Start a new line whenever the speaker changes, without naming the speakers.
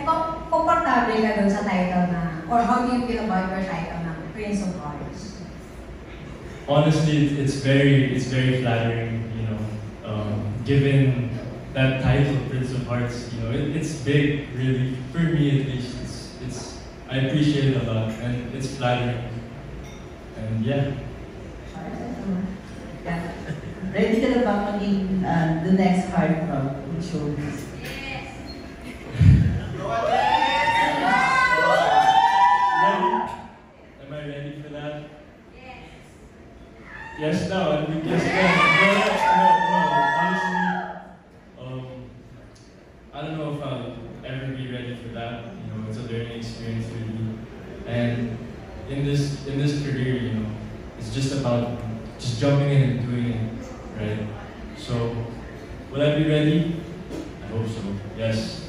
komportable ka dun sa title na, or how do you feel about your title na Prince of Hearts?
Honestly, it's very flattering, you know, given that title, Prince of Hearts. You know, it's big, really, for me at least. I appreciate it a lot, and it's flattering. And yeah.
Ready ka na ba maging the next heartthrob in showbiz?
Am I ready for that? Yes, no, I mean, yes, no. Honestly, I don't know if I'll ever be ready for that. You know, it's a learning experience for me. And in this career, you know, it's just about just jumping in and doing it, right? So, will I be ready? I hope so. Yes.